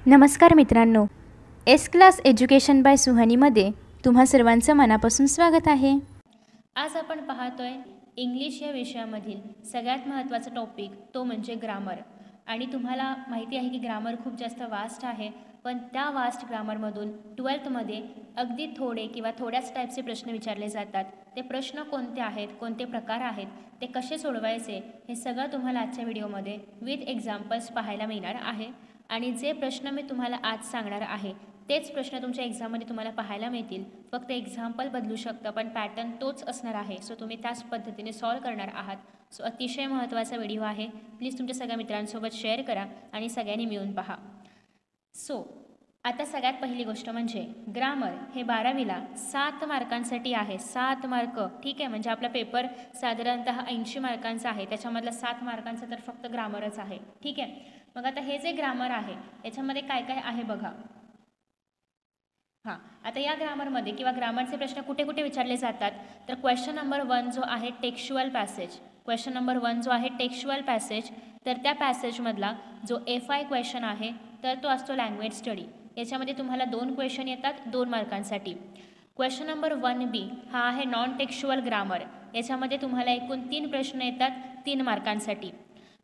नमस्कार मित्रांनो, S class education bye सुहानीमध्ये तुम्हा सर्वांचं मनापासून स्वागत आहे। आज आपण पाहतोय इंग्लिश या विषयामधील सगळ्यात महत्त्वाचा टॉपिक तो म्हणजे ग्रामर। आणि तुम्हाला माहिती आहे की ग्रामर खूप जास्त वास्ट आहे, पण त्या वास्ट ग्रामरमधून 12थमध्ये अगदी थोडे किंवा थोड्याच टाईपचे प्रश्न विचारले जातात। ते प्रश्न कोणते आहेत, कोणते प्रकार आहेत, ते कसे सोडवायचे, हे सगळं तुम्हाला आजच्या व्हिडिओमध्ये विथ एक्झाम्पल्स पाहायला मिळणार आहे। आणि जे प्रश्न मी तुम्हाला आज सांगणार आहे तेच प्रश्न तुमच्या एक्झाममध्ये तुम्हाला पाहायला मिळतील। फक्त एक्झाम्पल बदलू शकतं, पण पॅटर्न तोच असणार आहे। सो तुम्ही त्याच पद्धतीने सॉल्व करणार आहात। सो अतिशय महत्त्वाचा व्हिडिओ आहे, प्लीज तुमच्या सगळ्या मित्रांसोबत शेअर करा आणि सगळ्यांनी मिळून पहा। सो आता सगळ्यात पहिली गोष्ट म्हणजे ग्रामर हे 12वीला 7 मार्कांसाठी आहे। 7 मार्क, ठीक आहे। म्हणजे आपला पेपर साधारणतः 80 मार्कांचा आहे, त्याच्यामधला 7 मार्कांचा तर फक्त ग्रामरच आहे, ठीक आहे। मग आता हे जे ग्रामर आहे याच्यामध्ये काय काय आहे बघा। हां, आता या ग्रामरमध्ये किंवा ग्रामरचे प्रश्न कुठे कुठे विचारले जातात, तर क्वेश्चन नंबर 1 जो आहे टेक्स्चुअल पॅसेज, क्वेश्चन नंबर 1 जो आहे टेक्स्चुअल पॅसेज, तर त्या पॅसेजमधला जो FI क्वेश्चन आहे तर तो असतो लँग्वेज स्टडी। याच्यामध्ये तुम्हाला 2 क्वेश्चन येतात 2 मार्कांसाठी। क्वेश्चन नंबर 1B हा आहे नॉन टेक्स्चुअल ग्रामर, याच्यामध्ये तुम्हाला एकूण 3 प्रश्न येतात 3 मार्कांसाठी।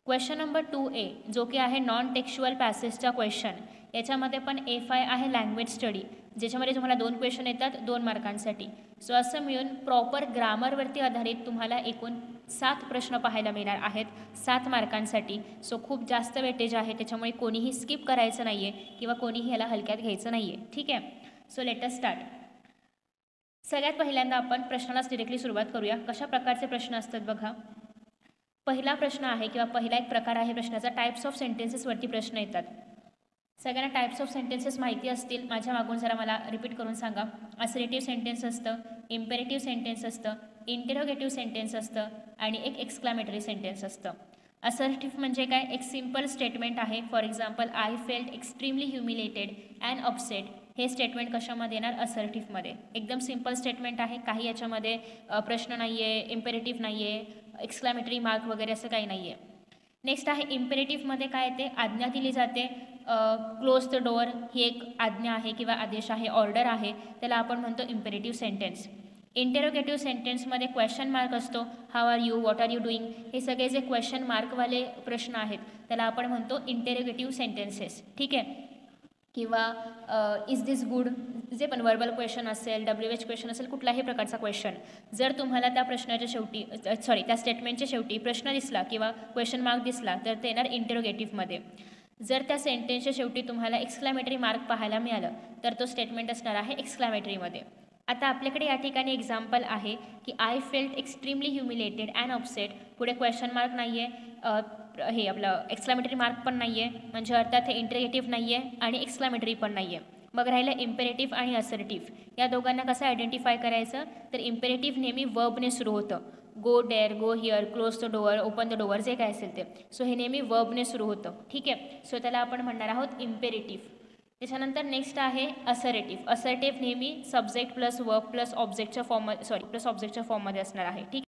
क्वेश्चन नंबर 2A जो की आहे नॉन टेक्स्चुअल पॅसेजचा क्वेश्चन, याच्यामध्ये पण FI आहे लँग्वेज स्टडी, ज्याच्यामध्ये तुम्हाला 2 क्वेश्चन येतात 2 मार्कांसाठी। सो असं मिळून प्रॉपर ग्रामरवरती आधारित तुम्हाला एकूण 7 प्रश्न पाहायला मिळणार आहेत 7 मार्कांसाठी। सो खूप जास्त वेटेज आहे, त्याच्यामुळे कोणीही स्किप करायचं नाही आहे किंवा कोणीही ह्याला हलक्यात घ्यायचं नाही आहे, ठीक आहे। So let us start. सगळ्यात पहिल्यांदा आपण प्रश्नालाच डिरेक्टली सुरुवात करूया। कशा प्रकारचे प्रश्न असतात बघा। पहिला प्रश्न आहे किंवा पहिला एक प्रकार आहे प्रश्नाचा, टाईप्स ऑफ सेंटेन्सेसवरती प्रश्न येतात। सगळ्यांना टाईप्स ऑफ सेंटेन्सेस माहिती असतील, माझ्या मागून जरा मला रिपीट करून सांगा। असर्टिव्ह सेंटेन्स असतं, इम्पेरेटिव्ह सेंटेन्स असतं, इंटेरोगेटिव्ह सेंटेन्स असतं आणि एक एक्सक्लामेटरी सेंटेन्स असतं। असर्टिव्ह म्हणजे काय, एक सिम्पल स्टेटमेंट आहे। For example, I felt extremely humiliated and upset, हे स्टेटमेंट कशामध्ये येणार, असर्टिव्हमध्ये। एकदम सिम्पल स्टेटमेंट आहे, काही याच्यामध्ये प्रश्न नाही आहे, इम्पेरेटिव्ह नाही आहे, एक्सक्लामेटरी मार्क वगैरे असं काही नाही आहे। नेक्स्ट आहे इम्पेरेटिव्हमध्ये काय येते, आज्ञा दिली जाते। क्लोज द डोअर ही एक आज्ञा आहे किंवा आदेश आहे, ऑर्डर आहे, त्याला आपण म्हणतो इम्पेरेटिव्ह सेंटेन्स। इंटेरोगेटिव्ह सेंटेन्समध्ये क्वेश्चन मार्क असतो, how are you, what are you doing, हे सगळे जे क्वेश्चन मार्कवाले प्रश्न आहेत त्याला आपण म्हणतो इंटेरोगेटिव्ह सेंटेन्सेस, ठीक आहे। किंवा इज दिस गुड, जे पण वर्बल क्वेश्चन असेल, WH क्वेश्चन असेल, कुठल्याही प्रकारचा क्वेश्चन जर तुम्हाला त्या प्रश्नाच्या शेवटी त्या स्टेटमेंटच्या शेवटी प्रश्न दिसला किंवा क्वेश्चन मार्क दिसला तर ते येणार इंटेरोगेटिव्हमध्ये। जर त्या सेंटेन्सच्या शेवटी तुम्हाला एक्सक्लामेटरी मार्क पाहायला मिळालं तर तो स्टेटमेंट असणार आहे एक्सक्लामेटरीमध्ये। आता आपल्याकडे या ठिकाणी एक्झाम्पल आहे की I felt extremely humiliated and upset, पुढे क्वेश्चन मार्क नाही आहे, हे आपलं एक्सक्लामेटरी मार्क पण नाही आहे, म्हणजे अर्थात हे इंटेरोगेटिव्ह नाही आहे आणि एक्सक्लामेटरी पण नाही आहे। मग राहिलं इम्पेरेटिव्ह आणि असर्टिव्ह, या दोघांना कसं आयडेंटिफाय करायचं, तर इम्पेरेटिव्ह नेहमी वर्बने सुरू होतं, go there, go here, close the door, open the door, जे काय असेल ते। सो हे नेहमी वर्बने सुरू होतं, ठीक आहे। सो त्याला आपण म्हणणार आहोत इम्पेरेटिव्ह। त्याच्यानंतर नेक्स्ट आहे असर्टिव्ह। असर्टिव्ह नेहमी सब्जेक्ट प्लस वर्ब प्लस ऑब्जेक्टच्या फॉर्ममध्ये असणार आहे, ठीक।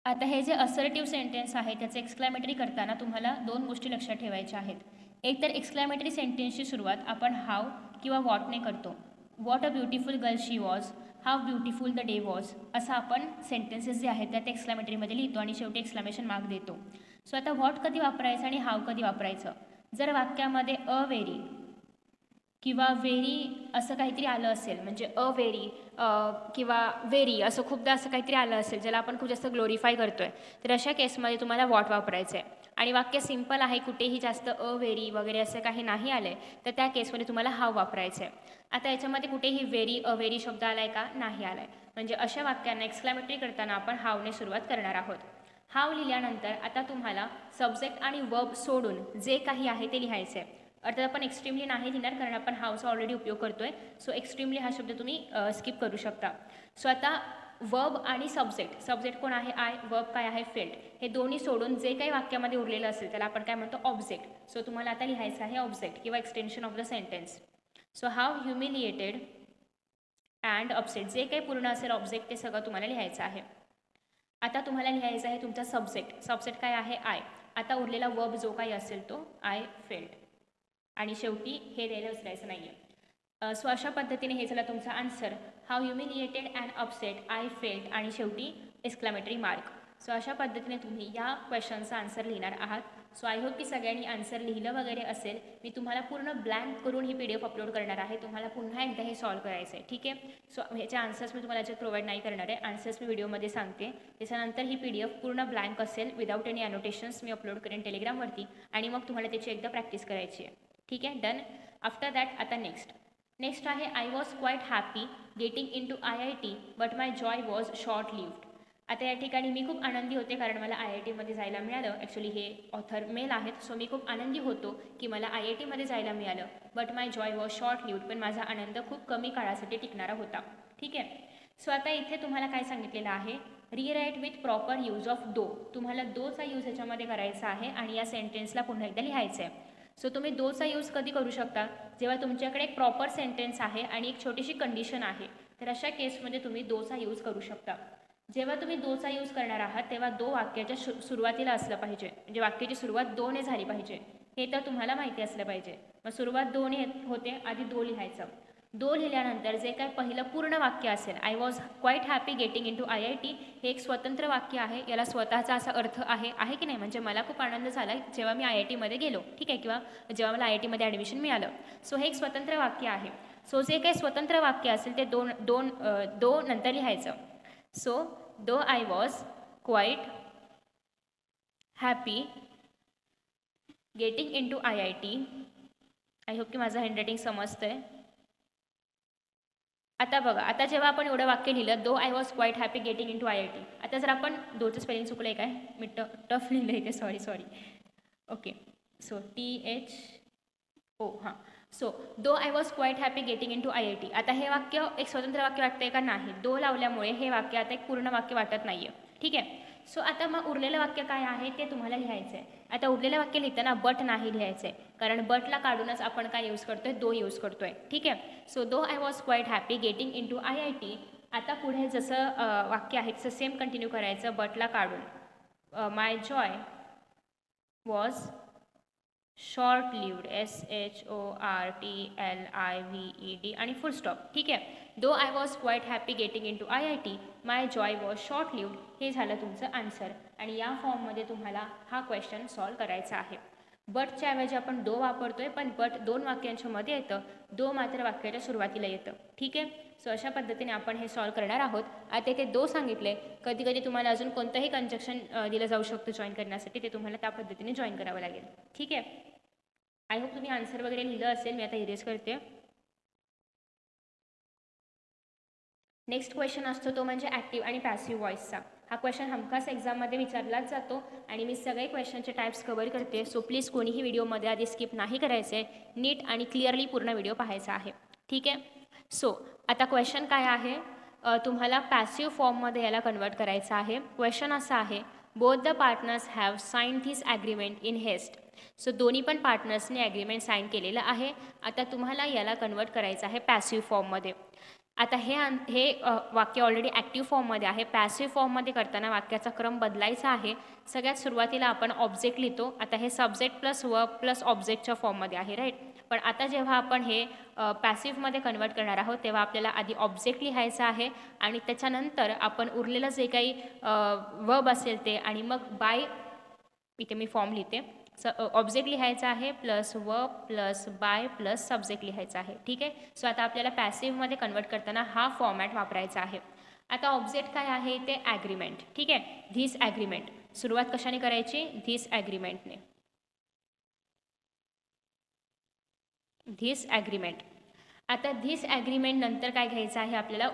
आता हे जे असर्टिव्ह सेंटेन्स आहे त्याचं एक्सक्लामेटरी करताना तुम्हाला 2 गोष्टी लक्षात ठेवायच्या आहेत। एक तर एक्सक्लामेटरी सेंटेन्सची सुरुवात आपण हाव किंवा वॉटने करतो, what a beautiful girl she was, how beautiful the day was, असं आपण सेंटेन्सेस जे आहेत त्या ते एक्सक्लामेटरीमध्ये लिहितो आणि शेवटी एक्सक्लामेशन मार्क देतो। सो आता वॉट कधी वापरायचं आणि हाव कधी वापरायचं, जर वाक्यामध्ये अ व्हेरी किंवा व्हेरी असं काहीतरी आलं असेल, म्हणजे अ व्हेरी किंवा व्हेरी असं खूपदा असं काहीतरी आलं असेल ज्याला आपण खूप जास्त ग्लोरीफाय करतो आहे, तर अशा केसमध्ये तुम्हाला वॉट वापरायचं आहे। आणि वाक्य सिम्पल आहे, कुठेही जास्त अ व्हेरी वगैरे असं काही नाही आलं आहे, तर त्या केसमध्ये तुम्हाला हाव वापरायचं आहे। आता याच्यामध्ये कुठेही व्हेरी अ व्हेरी शब्द आला आहे का, नाही आला आहे, म्हणजे अशा वाक्यांना एक्सक्लामेटरी करताना आपण हावने सुरुवात करणार आहोत। हाव लिहिल्यानंतर आता तुम्हाला सब्जेक्ट आणि वर्ब सोडून जे काही आहे ते लिहायचं आहे। अर्थात आपण एक्स्ट्रीमली नाही लिहिणार, कारण आपण हावचा ऑलरेडी उपयोग करतो आहे। सो एक्स्ट्रीमली हा शब्द तुम्ही स्किप करू शकता। सो आता वर्ब आणि सब्जेक्ट कोण आहे आय, वर्ब काय आहे फेल्ट, हे दोन्ही सोडून जे काही वाक्यामध्ये उरलेलं असेल त्याला आपण काय म्हणतो ऑब्जेक्ट। सो तुम्हाला आता लिहायचं आहे ऑब्जेक्ट किंवा extension of the sentence. So how humiliated and upset, जे काही पूर्ण असेल ऑब्जेक्ट ते सगळं तुम्हाला लिहायचं आहे। आता तुम्हाला लिहायचं आहे तुमचा सब्जेक्ट काय आहे आय, आता उरलेला वर्ब जो काही असेल तो आय फेल्ट। आणि शेवटी हे द्यायला विसरायचं नाही आहे. सो अशा पद्धतीने हे झालं तुमचा answer. How humiliated and upset I felt आणि शेवटी एक्सक्लामेटरी मार्क. सो अशा पद्धतीने तुम्ही या क्वेश्चनचा आन्सर लिहिणार आहात. सो आय होप की सगळ्यांनी आन्सर लिहिलं वगैरे असेल. मी तुम्हाला पूर्ण ब्लँक करून ही PDF अपलोड करणार आहे. तुम्हाला पुन्हा एकदा हे सॉल्व करायचं आहे, ठीक आहे. सो ह्याचे आन्सर्स मी तुम्हाला याच्यात प्रोव्हाइड नाही करणार आहे. आन्सर्स मी व्हिडिओमध्ये सांगते. त्याच्यानंतर ही PDF पूर्ण ब्लँक असेल, विदाऊट एनी अनोटेशन्स मी अपलोड करेन टेलिग्रामवरती आणि मग तुम्हाला त्याची एकदा प्रॅक्टिस करायची आहे, ठीक आहे. डन. आफ्टर दॅट आता नेक्स्ट आहे I was quite happy getting into IIT but my joy was short lived. आता या ठिकाणी मी खूप आनंदी होते कारण मला IITमध्ये जायला मिळालं. ॲक्च्युली हे ऑथर मेल आहेत. सो मी खूप आनंदी होतो की मला IITमध्ये जायला मिळालं. But my joy was short lived, पण माझा आनंद खूप कमी काळासाठी टिकणारा होता, ठीक आहे. सो आता इथे तुम्हाला काय सांगितलेलं आहे, rewrite with proper use of though. तुम्हाला दोचा यूज ह्याच्यामध्ये करायचा आहे आणि या सेंटेन्सला पुन्हा एकदा लिहायचं आहे. सो तुम्ही दोचा यूज कधी करू शकता, जेव्हा तुमच्याकडे एक प्रॉपर सेंटेन्स आहे आणि एक छोटीशी कंडिशन आहे, तर अशा केसमध्ये तुम्ही दोचा यूज करू शकता. जेव्हा तुम्ही दोचा यूज करणार आहात तेव्हा दो वाक्याच्या सुरुवातीला असलं पाहिजे, म्हणजे वाक्याची सुरुवात दोने झाली पाहिजे, हे तर तुम्हाला माहिती असलं पाहिजे. मग सुरुवात दोने होते, आधी दो लिहायचं. दो लिहिल्यानंतर जे काय पहिलं पूर्ण वाक्य असेल, I was quite happy getting into IIT, हे एक स्वतंत्र वाक्य आहे. याला स्वतःचा असा अर्थ आहे की नाही, म्हणजे मला खूप आनंद झाला जेव्हा मी IITमध्ये गेलो, ठीक आहे, किंवा जेव्हा मला IITमध्ये ॲडमिशन मिळालं. सो हे एक स्वतंत्र वाक्य आहे. सो जे काही स्वतंत्र वाक्य असेल ते दो नंतर लिहायचं. So though I was quite happy getting into IIT. I hope की माझं हँडरायटिंग समजतं आहे. आता बघा, आता जेव्हा आपण एवढं वाक्य लिहिलं, though I was quite happy getting into IIT. आता जर आपण दोचं स्पेलिंग चुकलं आहे काय, मी टफ लिहिलं आहे ते, सॉरी. ओके, सो THO, हां. So though I was quite happy getting into IIT. आता हे वाक्य एक स्वतंत्र वाक्य वाटतंय का, नाही. दो लावल्यामुळे हे वाक्य आता एक पूर्ण वाक्य वाटत नाही आहे, ठीक आहे. सो आता मग उरलेलं वाक्य काय आहे ते तुम्हाला लिहायचं आहे. आता उरलेलं वाक्य लिहिताना बट नाही लिहायचं आहे, कारण बटला काढूनच आपण काय यूज करतोय, दो यूज करतोय, ठीक आहे. So though I was quite happy getting into IIT. आता पुढे जसं वाक्य आहे तसं सेम कंटिन्यू करायचं, बटला काढून. My joy was short lived, SHORTLIVED आणि फुल स्टॉप, ठीक आहे. Though I was quite happy getting into IIT, my joy was short lived, हे झालं तुमचं आन्सर. आणि या फॉर्ममध्ये तुम्हाला हा क्वेश्चन सॉल्व करायचा आहे. बटच्या ऐवजी आपण दो वापरतोय, पण बट दोन वाक्यांच्या मध्ये येतं, दो मात्र वाक्याच्या सुरुवातीला येतं, ठीक आहे. सो अशा पद्धतीने आपण हे सॉल्व करणार आहोत. आता ते दो सांगितले, कधी कधी तुम्हाला अजून कोणतंही कंजक्शन दिलं जाऊ शकतं जॉईन करण्यासाठी, ते तुम्हाला त्या पद्धतीने जॉईन करावं लागेल, ठीक आहे. आय होप तुम्ही आन्सर वगैरे लिहिलं असेल. मी आता इरेज करते. नेक्स्ट क्वेश्चन असतो तो म्हणजे ॲक्टिव्ह आणि पॅसिव्ह व्हॉईसचा. हा क्वेश्चन हमखास एक्झाममध्ये विचारलाच जातो आणि मी सगळे क्वेश्चनचे टाईप्स कव्हर करते. सो प्लीज कोणीही व्हिडिओमध्ये आधी स्किप नाही करायचे, नीट आणि क्लिअरली पूर्ण व्हिडिओ पाहायचा आहे, ठीक आहे. सो आता क्वेश्चन काय आहे, तुम्हाला पॅसिव्ह फॉर्ममध्ये याला कन्वर्ट करायचं आहे. क्वेश्चन असा आहे, both the partners have sign this agreement in haste. So दोन्ही पण पार्टनर्सने ॲग्रीमेंट साईन केलेलं आहे. आता तुम्हाला याला कन्वर्ट करायचं आहे पॅसिव्ह फॉर्ममध्ये. आता हे वाक्य ऑलरेडी ॲक्टिव्ह फॉर्ममध्ये आहे. पॅसिव्ह फॉर्ममध्ये करताना वाक्याचा क्रम बदलायचा आहे. सगळ्यात सुरुवातीला आपण ऑब्जेक्ट लिहितो. आता हे सब्जेक्ट प्लस वर्ब प्लस ऑब्जेक्टच्या फॉर्ममध्ये आहे, राईट. पण आता जेव्हा आपण हे पॅसिव्हमध्ये कन्वर्ट करणार आहोत तेव्हा आपल्याला आधी ऑब्जेक्ट लिहायचं आहे आणि त्याच्यानंतर आपण उरलेलं जे काही वर्ब असेल ते आणि मग बाय, इथे मी फॉर्म लिहिते. ऑब्जेक्ट लिहायचा आहे plus verb plus by plus subject लिहायचा आहे, ठीक आहे. सो आता आपल्याला पॅसिव्हमध्ये कन्वर्ट करताना हा फॉर्मॅट वापरायचा आहे. आता ऑब्जेक्ट काय आहे ते ॲग्रीमेंट, ठीक आहे. धिस ॲग्रीमेंट सुरुवात कशाने करायची, धिस ॲग्रीमेंटने, धिस ॲग्रीमेंट. आता धिस ॲग्रीमेंट नंतर काय घ्यायचं आहे आपल्याला,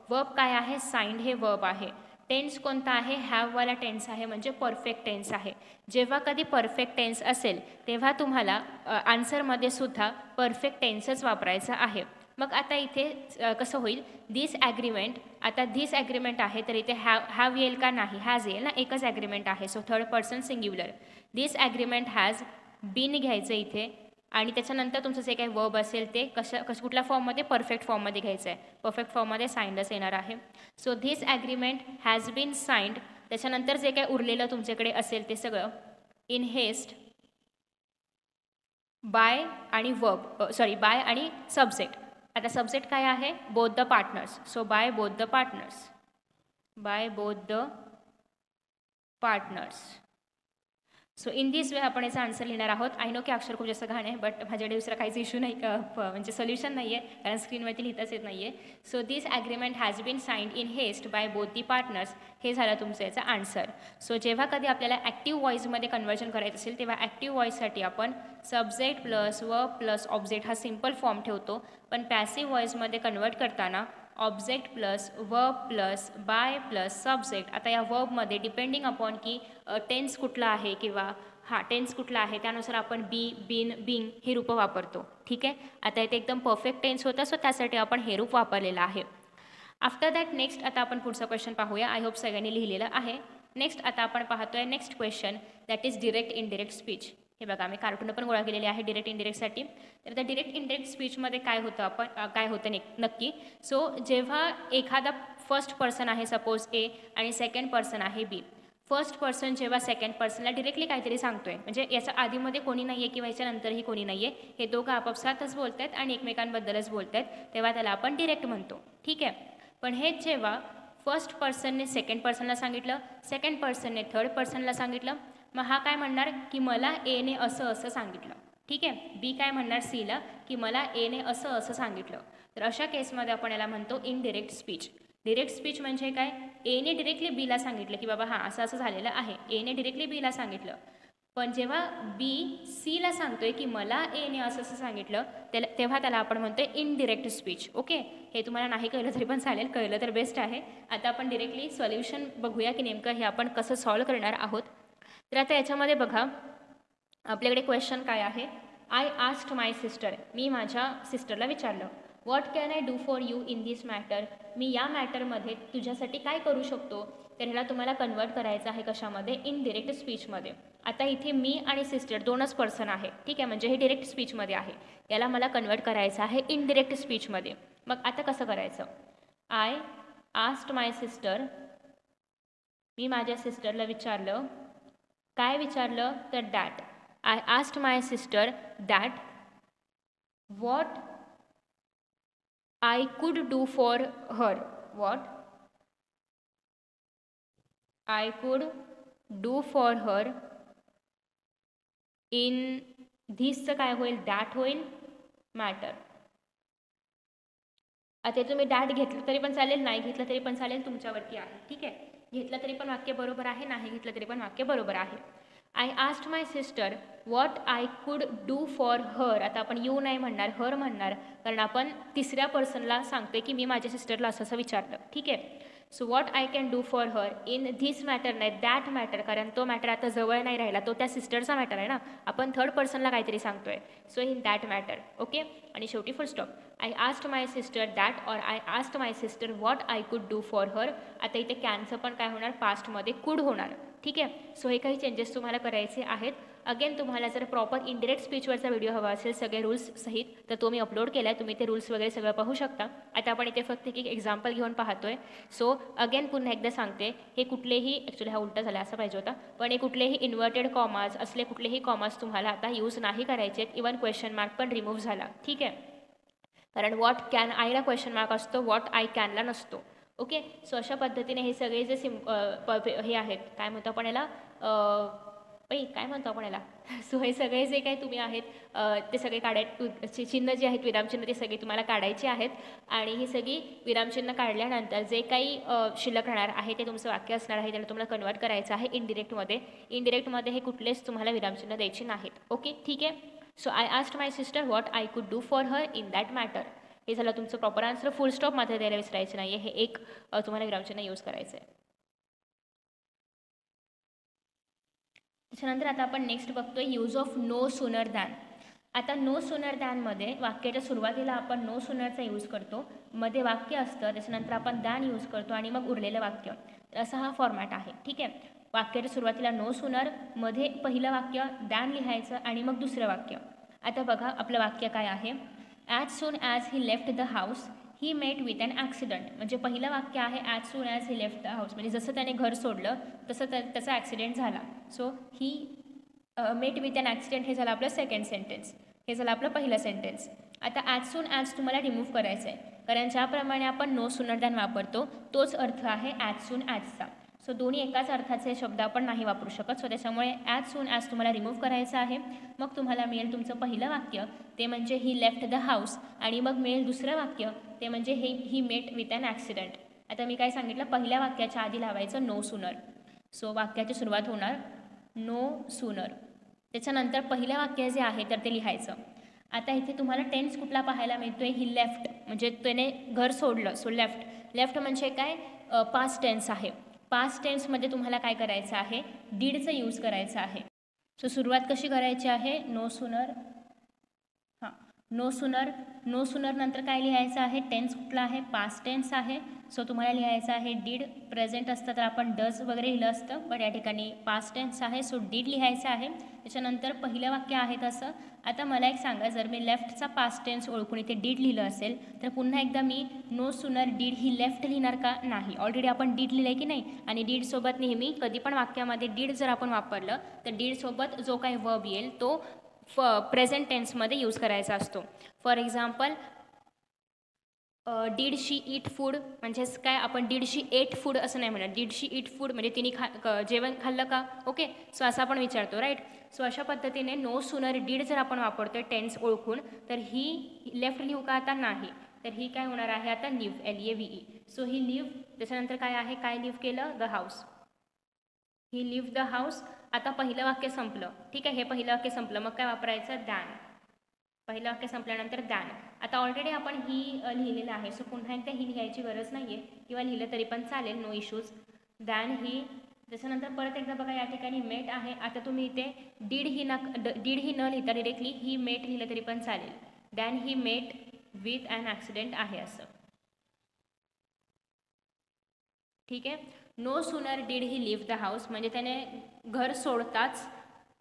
वर्ब काय आहे, साइंड हे वर्ब आहे. टेन्स कोणता आहे, हॅववाला टेन्स आहे, म्हणजे परफेक्ट टेन्स आहे. जेव्हा कधी परफेक्ट टेन्स असेल तेव्हा तुम्हाला आन्सरमध्ये सुद्धा परफेक्ट टेन्सच वापरायचा आहे. मग आता इथे कसं होईल, धिस ॲग्रीमेंट, आता धिस ॲग्रीमेंट आहे तर इथे हॅव येईल का, नाही, हॅज येईल ना, एकच ॲग्रीमेंट आहे. So third person singular, this agreement has been घ्यायचं इथे आणि त्याच्यानंतर तुमचं जे काही वर्ब असेल ते कुठल्या फॉर्ममध्ये, परफेक्ट फॉर्ममध्ये घ्यायचं आहे. परफेक्ट फॉर्ममध्ये साइंडच येणार आहे. So this agreement has been signed. त्याच्यानंतर जे काही उरलेलं तुमच्याकडे असेल ते सगळं इन हेस्ट बाय आणि बाय आणि सबजेक्ट. आता सब्जेक्ट काय आहे? Both the partners. So by both the partners. By both the partners. So in this way आपण याचा आन्सर लिहिणार आहोत. आय नो की अक्षर खूप जास्त घाण आहे, बट माझ्याकडे दुसरा काहीच इश्यू नाही, म्हणजे सोल्युशन नाही आहे, कारण स्क्रीनवरती लिहिताच येत नाही आहे. So this agreement has been signed in haste by both the partners. हे झालं तुमचं याचा आन्सर. सो जेव्हा कधी आपल्याला ॲक्टिव्ह व्हॉईसमध्ये कन्वर्जन करायचं असेल, तेव्हा ॲक्टिव्ह व्हॉईससाठी आपण subject plus verb plus object हा सिम्पल फॉर्म ठेवतो. पण पॅसिव्ह व्हॉईसमध्ये कन्वर्ट करताना object plus verb plus by plus subject. आता या वर्बमध्ये डिपेंडिंग अपॉन की टेन्स कुठला आहे किंवा टेन्स कुठला आहे त्यानुसार आपण बी, बीन, बिंग हे रूपं वापरतो. ठीक आहे. आता इथे एकदम परफेक्ट टेन्स होता, सो त्यासाठी आपण हे रूप वापरलेलं आहे. आफ्टर दॅट नेक्स्ट आता आपण पुढचा क्वेश्चन पाहूया. आय होप सगळ्यांनी लिहिलेलं आहे. नेक्स्ट आता आपण पाहतोय next question, that is direct indirect speech. हे बघा, मी कार्टून पण गोळा केलेले आहे डिरेक्ट इनडिरेक्टसाठी. तर त्या डिरेक्ट इनडिरेक्ट स्पीचमध्ये काय होतं नक्की. सो जेव्हा एखादा फर्स्ट पर्सन आहे, सपोज ए, आणि सेकंड पर्सन आहे बी. फर्स्ट पर्सन जेव्हा सेकंड पर्सनला डिरेक्टली काहीतरी सांगतोय, म्हणजे याच्या आधीमध्ये कोणी नाही आहे किंवा याच्यानंतरही कोणी नाही आहे, हे दोघं आपापसातच बोलत आहेत आणि एकमेकांबद्दलच बोलत आहेत, तेव्हा त्याला आपण डिरेक्ट म्हणतो. ठीक आहे. पण हेच जेव्हा फर्स्ट पर्सनने सेकंड पर्सनला सांगितलं, सेकंड पर्सनने थर्ड पर्सनला सांगितलं, मग हा काय म्हणणार की मला एने असं असं सांगितलं. ठीक आहे. बी काय म्हणणार सीला की मला एने असं असं सांगितलं. तर अशा केसमध्ये आपण याला म्हणतो इनडिरेक्ट स्पीच. डिरेक्ट स्पीच म्हणजे काय? एने डिरेक्टली बीला सांगितलं की बाबा हां असं असं झालेलं आहे, एने डिरेक्टली बीला सांगितलं. पण जेव्हा बी सीला सांगतोय की मला एने असं असं सांगितलं, तेव्हा त्याला आपण म्हणतोय इनडिरेक्ट स्पीच. ओके. हे तुम्हाला नाही कळलं तरी पण चालेल, कळलं तर बेस्ट आहे. आता आपण डिरेक्टली सॉल्युशन बघूया की नेमकं हे आपण कसं सॉल्व करणार आहोत. तर आता याच्यामध्ये बघा, आपल्याकडे क्वेश्चन काय आहे? I asked my sister. मी माझ्या सिस्टरला विचारलं, what can I do for you in this matter. मी या मॅटरमध्ये तुझ्यासाठी काय करू शकतो. तर ह्याला तुम्हाला कन्वर्ट करायचं आहे कशामध्ये? इनडिरेक्ट स्पीचमध्ये. आता इथे मी आणि सिस्टर दोनच पर्सन आहे. ठीक आहे. म्हणजे हे डिरेक्ट स्पीचमध्ये आहे. याला मला कन्वर्ट करायचं आहे इनडिरेक्ट स्पीचमध्ये. मग आता कसं करायचं? I asked my sister. मी माझ्या सिस्टरला विचारलं. काय विचारलं? तर that. I asked my sister that what I could do for her. What I could do for her in thisचं काय होईल? दॅट होईल मॅटर. आता तुम्ही दॅट घेतलं तरी पण चालेल, नाही घेतलं तरी पण चालेल, तुमच्यावरती आहे. ठीक आहे. घेतलं तरी पण वाक्य बरोबर आहे, नाही घेतलं तरी पण वाक्य बरोबर आहे. I asked my sister what I could do for her. आता आपण यू नाही म्हणणार, हर म्हणणार, कारण आपण तिसऱ्या पर्सनला सांगतोय की मी माझ्या सिस्टरला असं असं विचारलं. ठीक आहे. So what I can do for her in this matter, नाही दॅट मॅटर, कारण तो मॅटर आता जवळ नाही राहिला, तो त्या सिस्टरचा मॅटर आहे ना, आपण थर्ड पर्सनला काहीतरी सांगतोय. So in that matter. Okay. आणि शेवटी फुल stop. I asked my sister that or I asked my sister what I could do for her. आता इथे कॅनचं पण काय होणार? पास्टमध्ये कुड होणार. ठीक आहे. सो हे काही चेंजेस तुम्हाला करायचे आहेत. अगेन तुम्हाला जर प्रॉपर इनडिरेक्ट स्पीचवरचा व्हिडिओ हवा असेल सगळे रूल्स सहित, तर तो मी अपलोड केला आहे. तुम्ही ते रूल्स वगैरे सगळं पाहू शकता. आता आपण इथे फक्त एक एक्झाम्पल घेऊन पाहतोय. सो अगेन पुन्हा एकदा सांगते, हे कुठलेही, ॲक्च्युली हा उलटा झाला असं पाहिजे होता, पण हे कुठलेही इन्व्हर्टेड कॉमाज असले कुठलेही कॉमाज तुम्हाला आता यूज नाही करायचे आहेत. इवन क्वेश्चन मार्क पण रिमूव्ह झाला. ठीक आहे. कारण व्हॉट कॅन आयला क्वेश्चन मार्क असतो, व्हॉट आय कॅनला नसतो. ओके. सो अशा पद्धतीने हे सगळे जे हे आहेत, काय म्हणतो आपण याला, काय म्हणतो आपण याला, सो हे सगळे जे काही तुम्ही आहेत ते सगळे चिन्ह जे आहेत विरामचिन्ह, ते सगळे तुम्हाला काढायचे आहेत. आणि ही सगळी विरामचिन्ह काढल्यानंतर जे काही शिल्लक राहणार आहे ते तुमचं वाक्य असणार आहे, त्याला तुम्हाला कन्वर्ट करायचं आहे इनडिरेक्टमध्ये. इनडिरेक्टमध्ये हे कुठलेच तुम्हाला विरामचिन्ह द्यायचे नाहीत. ओके. ठीक आहे. So I asked my sister what I could do for her in that matter. हे झालं तुमचं प्रॉपर आन्सर. फुल स्टॉप मात्र द्यायला विसरायचं नाही आहे. हे एक तुम्हाला विरामचिन्ह यूज करायचं आहे. त्याच्यानंतर आता आपण नेक्स्ट बघतोय use of no sooner than. आता नो सूनर दॅनमध्ये वाक्याच्या सुरुवातीला आपण नो सूनरचा यूज करतो, मध्ये वाक्य असतं, त्याच्यानंतर आपण दॅन यूज करतो आणि मग उरलेलं वाक्य. तर असा हा फॉर्मॅट आहे. ठीक आहे. वाक्याच्या सुरुवातीला नो सूनर, मध्ये पहिलं वाक्य दॅन लिहायचं आणि मग दुसरं वाक्य. आता बघा आपलं वाक्य काय आहे? As soon as he left the house he met with an accident. म्हणजे पहिलं वाक्य आहे as soon as he left the house, म्हणजे जसं त्याने घर सोडलं तसं त्याचा ॲक्सिडेंट झाला. So he met with an accident हे झालं आपलं सेकंड सेंटेन्स. हे झालं आपलं पहिलं सेंटेन्स. आता ॲज सून ॲज तुम्हाला रिमूव्ह करायचं आहे, कारण ज्याप्रमाणे आपण नो सूनर दॅन वापरतो तोच अर्थ आहे ॲज सून ॲजचा. सो दोन्ही एकाच अर्थाचे शब्द आपण नाही वापरू शकत. सो त्याच्यामुळे ॲज सून ॲज तुम्हाला रिमूव्ह करायचं आहे. मग तुम्हाला मिळेल तुमचं पहिलं वाक्य, ते म्हणजे ही लेफ्ट द हाऊस, आणि मग मिळेल दुसरं वाक्य, ते म्हणजे he met with an accident. आता मी काय सांगितलं, पहिल्या वाक्याच्या आधी लावायचं नो सूनर. सो वाक्याची सुरुवात होणार नो सूनर. त्याच्यानंतर पहिलं वाक्य जे आहे तर ते लिहायचं. आता इथे तुम्हाला टेन्स कुठला पाहायला मिळतोय, ही लेफ्ट, म्हणजे त्याने घर सोडलं. सो लेफ्ट म्हणजे काय, पास्ट टेन्स आहे. पास्ट टेन्समध्ये तुम्हाला काय करायचं आहे, डीडचं यूज करायचं आहे. सो सुरुवात कशी करायची आहे, नो सूनर. नो सूनर नंतर काय लिहायचं आहे, टेन्स कुठला आहे, पास्ट टेन्स आहे. सो तुम्हाला लिहायचं आहे डीड. प्रेझेंट असतं तर आपण डज वगैरे लिहिलं असतं, बट या ठिकाणी पास्ट टेन्स आहे. सो डीड लिहायचं आहे. त्याच्यानंतर पहिलं वाक्य आहे तसं. आता मला एक सांगा, जर मी लेफ्टचा पास्ट टेन्स ओळखून इथे डीड लिहिलं असेल तर पुन्हा एकदा मी no sooner did he left लिहिणार का, नाही. ऑलरेडी आपण डीड लिहिलं आहे की नाही, आणि डीडसोबत नेहमी कधी पण वाक्यामध्ये डीड जर आपण वापरलं तर डीडसोबत जो काही वर्ब येईल तो प्रेझेंट टेन्समध्ये यूज करायचा असतो. For example, did she eat food म्हणजेच काय, आपण डीड शी एट फूड असं नाही म्हणत. डीड शी ईट फूड म्हणजे तिने जेवण खाल्लं का, ओके. सो असं आपण विचारतो, राईट. सो अशा पद्धतीने नो सूनर डीड जर आपण वापरतो टेन्स ओळखून, तर ही लेफ्ट लिहू का, आता नाही. तर ही काय होणार आहे आता, leave, LEVE. So he leave. त्याच्यानंतर काय आहे, काय लिव्ह केलं, the house. He leave the house. आता पहिलं वाक्य संपलं, ठीक आहे. हे पहिलं वाक्य संपलं, मग काय वापरायचं, दॅन. पहिलं वाक्य संपल्यानंतर दॅन. आता ऑलरेडी आपण ही लिहिलेलं आहे, सो पुन्हा एकदा ही लिहायची गरज नाही आहे, किंवा लिहिलं तरी पण चालेल, नो इश्यूज. दॅन ही. त्याच्यानंतर परत एकदा बघा, या ठिकाणी मेट आहे. आता तुम्ही इथे डीड ही न लिहिता डिरेक्टली ही मेट लिहिलं तरी पण चालेल. Then he met with an accident आहे असं, ठीक आहे. No sooner did he leave the house म्हणजे त्याने घर सोडताच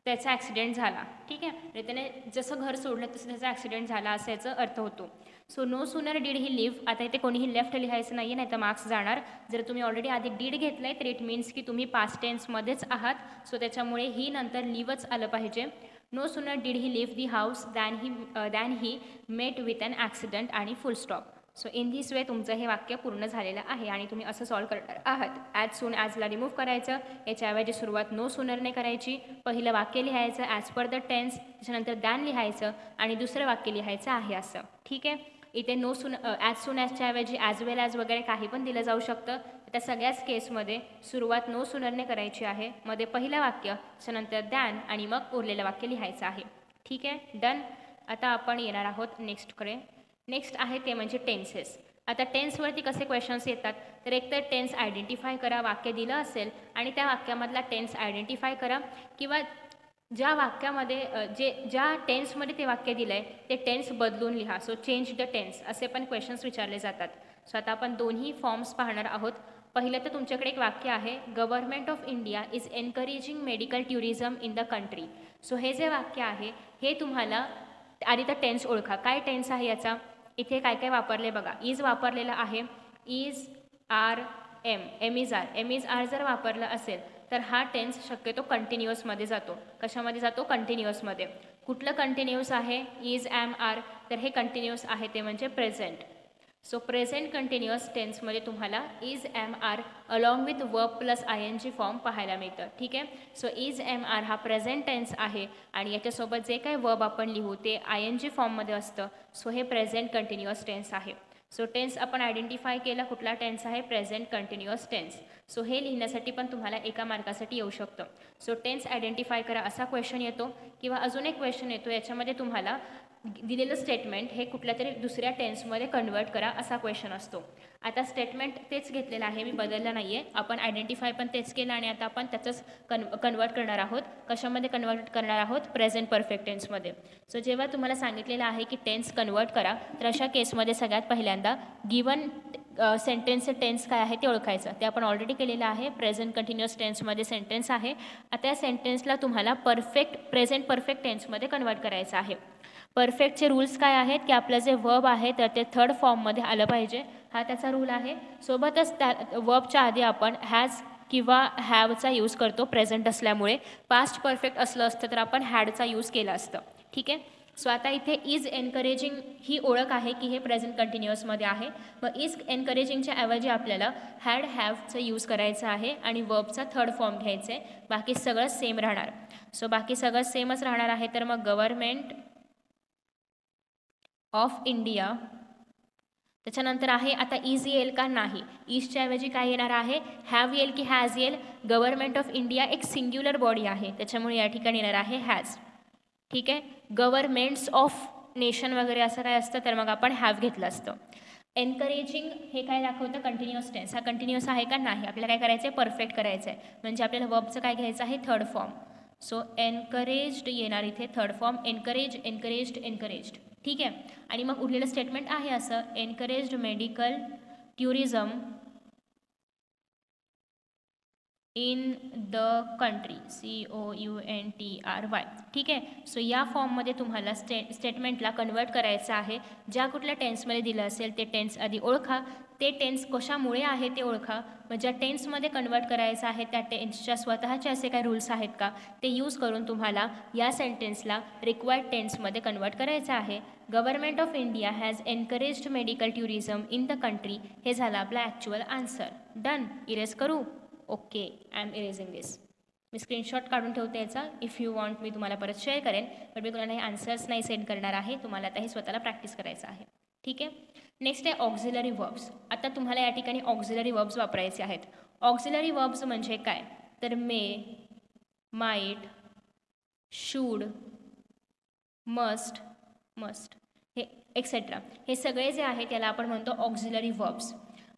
त्याचा ॲक्सिडेंट झाला, ठीक आहे. म्हणजे त्याने जसं घर सोडलं तसं त्याचा ॲक्सिडेंट झाला असं याचा अर्थ होतो. So no sooner did he leave. आता इथे कोणीही लेफ्ट लिहायचं नाही आहे, नाही तर मार्क्स जाणार. जर तुम्ही ऑलरेडी आधी डीड घेतलं आहे तर इट मीन्स की तुम्ही पास्ट टेन्समध्येच आहात. सो त्याच्यामुळे ही नंतर लिव्हच आलं पाहिजे. No sooner did he leave the house than he met with an accident आणि full stop. So in this way तुमचं हे वाक्य पूर्ण झालेलं आहे आणि तुम्ही असं सॉल्व करणार आहात. ॲज सून ॲजला रिमूव्ह करायचं, याच्याऐवजी सुरुवात नो सूनरने करायची. पहिलं वाक्य लिहायचं ॲज पर द टेन्स, त्याच्यानंतर दॅन लिहायचं आणि दुसरं वाक्य लिहायचं आहे असं, ठीक आहे. इथे नो ॲज सून ॲजच्या ऐवजी ॲज वेल ॲज वगैरे काही पण दिलं जाऊ शकतं. त्या सगळ्याच केसमध्ये सुरुवात नो सूनरने करायची आहे. मध्ये पहिलं वाक्य, त्याच्यानंतर दॅन आणि मग उरलेलं वाक्य लिहायचं आहे, ठीक आहे. डन. आता आपण येणार आहोत नेक्स्टकडे. नेक्स्ट आहे ते म्हणजे टेन्सेस. आता टेन्सवरती कसे क्वेश्चन्स येतात, तर एकतर टेन्स आयडेंटिफाय करा, वाक्य दिलं असेल आणि त्या वाक्यामधला टेन्स आयडेंटिफाय करा, किंवा ज्या वाक्यामध्ये ज्या टेन्समध्ये ते वाक्य दिलं आहे ते टेन्स बदलून लिहा. सो चेंज द टेन्स असे पण क्वेश्चन्स विचारले जातात. सो आता आपण दोन्ही फॉर्म्स पाहणार आहोत. पहिलं तर तुमच्याकडे एक वाक्य आहे, government of India is encouraging medical tourism in the country. So हे जे वाक्य आहे हे तुम्हाला आधी तर टेन्स ओळखा, काय टेन्स आहे याचा. इथे काय काय वापरले बघा, इज वापरलेलं आहे, is are am is are जर वापरलं असेल तर हा टेन्स शक्यतो कंटिन्युअसमध्ये जातो. कशामध्ये जातो, कंटिन्युअसमध्ये. कुठलं कंटिन्युअस आहे, इज एम आर, तर हे कंटिन्युअस आहे ते म्हणजे प्रेझेंट. सो प्रेझेंट कंटिन्युअस टेन्समध्ये तुम्हाला is am are along with verb plus ING form पाहायला मिळतं, ठीक आहे. सो इज एम आर हा प्रेझेंट टेन्स आहे आणि याच्यासोबत जे काही वर्ब आपण लिहू ते ING फॉर्ममध्ये असतं. सो हे प्रेझेंट कंटिन्युअस टेन्स आहे. सो टेन्स आपण आयडेंटिफाय केला, कुठला टेन्स आहे, प्रेझेंट कंटिन्युअस टेन्स. सो हे लिहिण्यासाठी पण तुम्हाला एका मार्कासाठी येऊ शकतं. सो टेन्स आयडेंटिफाय करा असा क्वेश्चन येतो, किंवा अजून एक क्वेश्चन येतो, याच्यामध्ये तुम्हाला दिलेलं स्टेटमेंट हे कुठल्या तरी दुसऱ्या टेन्समध्ये कन्वर्ट करा असा क्वेश्चन असतो. आता स्टेटमेंट तेच घेतलेलं आहे, मी बदललं नाही आहे. आपण आयडेंटिफाय पण तेच केलं आणि आता आपण त्याचंच कन्वर्ट करणार आहोत. कशामध्ये कन्वर्ट करणार आहोत, प्रेझेंट परफेक्ट टेन्समध्ये. सो जेव्हा तुम्हाला सांगितलेलं आहे की टेन्स कन्वर्ट करा, तर अशा केसमध्ये सगळ्यात पहिल्यांदा गिवन सेंटेन्सचं टेन्स काय आहे ते ओळखायचं. ते आपण ऑलरेडी केलेलं आहे. प्रेझेंट कंटिन्युअस टेन्समध्ये सेंटेन्स आहे. आता या सेंटेन्सला तुम्हाला प्रेझेंट परफेक्ट टेन्समध्ये कन्वर्ट करायचं आहे. परफेक्टचे रूल्स काय आहेत की आपलं जे वर्ब आहे तर ते थर्ड फॉर्ममध्ये आलं पाहिजे, हा त्याचा रूल आहे. सोबतच त्या वर्बच्या आधी आपण हॅज किंवा हॅवचा यूज करतो प्रेझेंट असल्यामुळे. पास्ट परफेक्ट असलं असतं तर आपण हॅडचा यूज केला असतं, ठीक आहे. सो आता इथे इज एनकरेजिंग ही ओळख आहे की हे प्रेझेंट कंटिन्युअसमध्ये आहे. मग इज एनकरेजिंगच्या ऐवजी आपल्याला हॅड हॅवचं यूज करायचं आहे आणि वर्बचा थर्ड फॉर्म घ्यायचा आहे. बाकी सगळं सेम राहणार. सो बाकी सगळं सेमच राहणार आहे. तर मग गव्हर्नमेंट ऑफ इंडिया, त्याच्यानंतर आहे आता इज येईल का नाही. इजच्या ऐवजी काय येणार आहे, हॅव येईल की हॅज येईल. गव्हर्नमेंट ऑफ इंडिया एक सिंग्युलर बॉडी आहे त्याच्यामुळे या ठिकाणी येणार आहे हॅज. ठीक आहे. गव्हर्नमेंट्स ऑफ नेशन वगैरे असं काय असतं तर मग आपण हॅव घेतलं असतं. एनकरेजिंग हे काय दाखवतं, कंटिन्युअस टेन्स. हा कंटिन्युअस आहे का नाही, आपल्याला काय करायचं आहे, परफेक्ट करायचं आहे. म्हणजे आपल्याला वर्बचं काय घ्यायचं आहे, थर्ड फॉर्म. सो एनकरेज्ड येणार इथे third form, encourage, encouraged, encouraged. ठीक आहे. आणि मग उरलेलं स्टेटमेंट आहे असं, encouraged medical tourism in the country, COUNTRY. ठीक आहे. सो या फॉर्ममध्ये तुम्हाला स्टेटमेंटला कन्वर्ट करायचं आहे. ज्या कुठल्या टेन्समध्ये दिलं असेल ते टेन्स आधी ओळखा, ते टेन्स कशामुळे आहे ते ओळखा. मग ज्या टेन्समध्ये कन्वर्ट करायचं आहे त्या टेन्सच्या स्वतःचे असे काही रूल्स आहेत का ते यूज करून तुम्हाला या सेंटेन्सला रिक्वायर्ड टेन्समध्ये कन्वर्ट करायचं आहे. Government of India has encouraged medical tourism in the country, हे झालं आपला ॲक्च्युअल आन्सर. डन. इरेज करू. Okay, I am erasing this. मी स्क्रीनशॉट काढून ठेवते याचा. इफ यू वॉन्ट मी तुम्हाला परत शेअर करेन, पण मी तुम्हाला हे आन्सर्स नाही सेंड करणार आहे. तुम्हाला आता हे स्वतःला प्रॅक्टिस करायचं आहे. ठीक आहे. नेक्स्ट आहे ऑक्झिलरी वर्ब्स. आता तुम्हाला या ठिकाणी ऑक्झिलरी वर्ब्स वापरायचे आहेत. ऑक्झिलरी वर्ब्स म्हणजे काय तर मे, माईट, शूड, मस्ट, हे एक्सेट्रा, हे सगळे जे आहेत त्याला आपण म्हणतो ऑक्झिलरी वर्ब्स.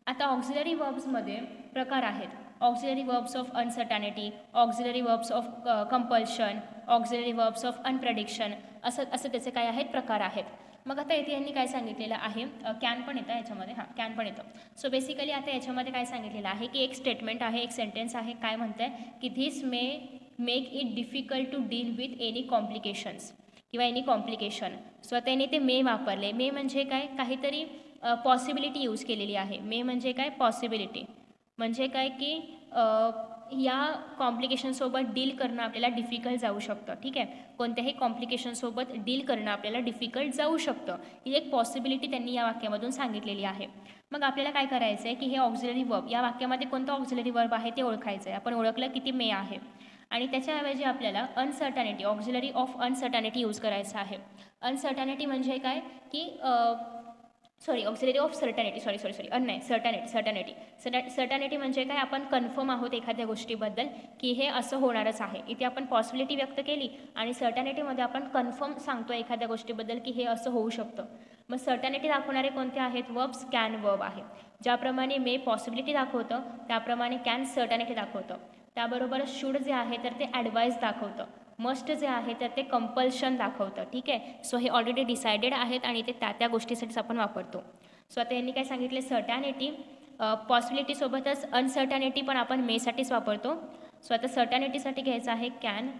आता ऑक्झिलरी वर्ब्समध्ये प्रकार आहेत. Auxiliary verbs of uncertainty, auxiliary verbs of compulsion, auxiliary verbs of unprediction, असं त्याचे काय आहेत प्रकार आहेत. मग आता इथे यांनी काय सांगितलेलं आहे, कॅन पण येतं याच्यामध्ये, हां कॅन पण येतं. सो बेसिकली आता याच्यामध्ये काय सांगितलेलं आहे की एक स्टेटमेंट आहे, एक सेंटेन्स आहे, काय म्हणतं आहे की this may make it difficult to deal with any complications किंवा एनी कॉम्प्लिकेशन. सो त्यांनी ते मे वापरले. मे म्हणजे काय, काहीतरी पॉसिबिलिटी यूज केलेली आहे. मे म्हणजे काय, पॉसिबिलिटी म्हणजे काय की या कॉम्प्लिकेशनसोबत डील करणं आपल्याला डिफिकल्ट जाऊ शकतं. ठीक आहे. कोणत्याही कॉम्प्लिकेशनसोबत डील करणं आपल्याला डिफिकल्ट जाऊ शकतं, ही एक पॉसिबिलिटी त्यांनी या वाक्यामधून सांगितलेली आहे. मग आपल्याला काय करायचं आहे की हे ऑक्झिलरी वर्ब, या वाक्यामध्ये कोणतं ऑक्झिलरी वर्ब आहे ते ओळखायचं आहे. आपण ओळखलं की ते मे आहे आणि त्याच्याऐवजी आपल्याला अनसर्टॅनिटी, ऑक्झिलरी ऑफ अनसर्टॅनिटी यूज करायचं आहे. अनसर्टॅनिटी म्हणजे काय की ऑक्झिलरी ऑफ सर्टॅनिटी, सर्टॅनिटी म्हणजे काय, आपण कन्फर्म आहोत एखाद्या गोष्टीबद्दल की हे असं होणारच आहे. इथे आपण पॉसिबिलिटी व्यक्त केली आणि सर्टॅनिटीमध्ये आपण कन्फर्म सांगतो एखाद्या गोष्टीबद्दल की हे असं होऊ शकतं. मग सर्टॅनिटी दाखवणारे कोणते आहेत वर्ब्स, कॅन वर्ब आहे. ज्याप्रमाणे मे पॉसिबिलिटी दाखवतं त्याप्रमाणे कॅन सर्टॅनिटी दाखवतं. त्याबरोबर शूड जे आहे तर ते ॲडवाईस दाखवतं. मस्ट जे आहे तर ते कंपल्शन दाखवतं. ठीक आहे. सो हे ऑलरेडी डिसायडेड आहेत आणि ते त्या गोष्टीसाठीच आपण वापरतो. सो आता यांनी काय सांगितले, सर्टॅनिटी पॉसिबिलिटीसोबतच अनसर्टॅनिटी पण आपण मेसाठीच वापरतो. सो आता सर्टॅनिटीसाठी घ्यायचं आहे कॅन.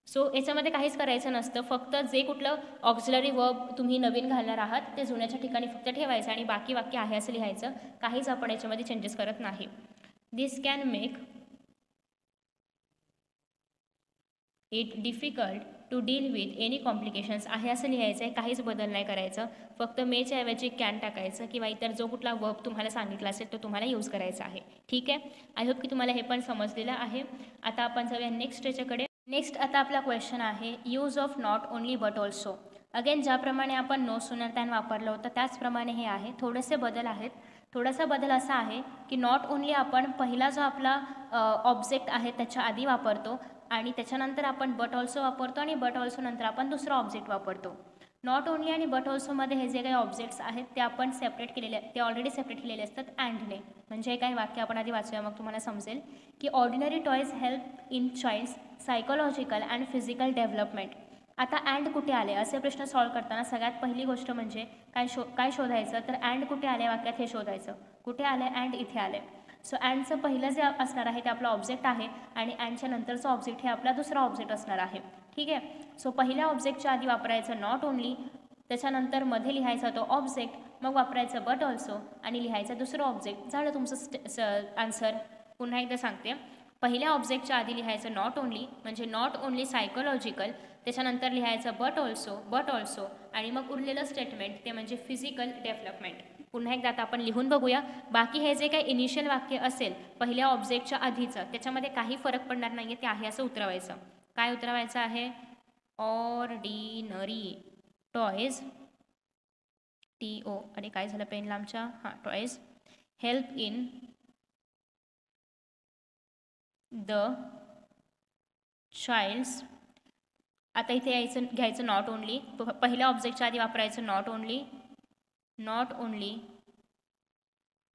सो याच्यामध्ये काहीच करायचं नसतं, फक्त जे कुठलं ऑक्झिलरी वर्ब तुम्ही नवीन घालणार आहात ते जुन्याच्या ठिकाणी फक्त ठेवायचं आणि बाकी वाक्य आहे असं लिहायचं. काहीच आपण याच्यामध्ये चेंजेस करत नाही. This can make it difficult to deal with any complications आहे असं लिहायचं आहे. काहीच बदल नाही करायचं, फक्त मेच्या ऐवजी कॅन टाकायचं किंवा इतर जो कुठला वर्ब तुम्हाला सांगितला असेल तो तुम्हाला यूज करायचा आहे. ठीक आहे. आय होप की तुम्हाला हे पण समजलेलं आहे. आता आपण जाऊया नेक्स्ट याच्याकडे. नेक्स्ट आता आपला क्वेश्चन आहे use of not only but also. Again ज्याप्रमाणे आपण नो सूनर दॅन वापरलं होतं त्याचप्रमाणे हे आहे. थोडेसे बदल आहेत. थोडासा बदल असा आहे की नॉट ओनली आपण पहिला जो आपला ऑब्जेक्ट आहे त्याच्या आधी वापरतो आणि त्याच्यानंतर आपण बट ऑल्सो वापरतो आणि बट ऑल्सो नंतर आपण दुसरा ऑब्जेक्ट वापरतो. नॉट ओनली आणि बट ऑल्सोमध्ये हे जे काही ऑब्जेक्ट्स आहेत ते आपण सेपरेट केलेले, ते ऑलरेडी सेपरेट केलेले असतात अँडने. म्हणजे काही वाक्य आपण आधी वाचूया मग तुम्हाला समजेल की ordinary toys help in child's psychological and physical development. आता अँड कुठे आले असे प्रश्न सॉल्व करताना सगळ्यात पहिली गोष्ट म्हणजे काय शोधायचं तर अँड कुठे आले वाक्यात हे शोधायचं. कुठे आलं, अँड इथे आले. सो अँडचं पहिलं जे असणार आहे ते आपलं ऑब्जेक्ट आहे आणि अँडच्या नंतरचं ऑब्जेक्ट हे आपला दुसरा ऑब्जेक्ट असणार आहे. ठीक आहे. सो पहिल्या ऑब्जेक्टच्या आधी वापरायचं नॉट ओनली, त्याच्यानंतर मध्ये लिहायचा तो ऑब्जेक्ट, मग वापरायचं बट ऑल्सो आणि लिहायचं दुसरं ऑब्जेक्ट. झालं तुमचं आन्सर. पुन्हा एकदा सांगते, पहिल्या ऑब्जेक्टच्या आधी लिहायचं नॉट ओनली म्हणजे नॉट ओनली सायकोलॉजिकल त्याच्यानंतर लिहायचं बट ऑल्सो आणि मग उरलेलं स्टेटमेंट ते म्हणजे फिजिकल डेव्हलपमेंट. पुन्हा एकदा आता आपण लिहून बघूया. बाकी हे जे काही इनिशियल वाक्य असेल पहिल्या ऑब्जेक्टच्या आधीचं त्याच्यामध्ये काही फरक पडणार नाही आहे, ते आहे असं उतरवायचं. काय उतरवायचं आहे? ऑर्डिनरी टॉयज TO अरे काय झालं पेनला आमच्या toys help in the child's. आता इथे यायचं घ्यायचं नॉट ओनली, पहिल्या ऑब्जेक्टच्या आधी वापरायचं नॉट ओनली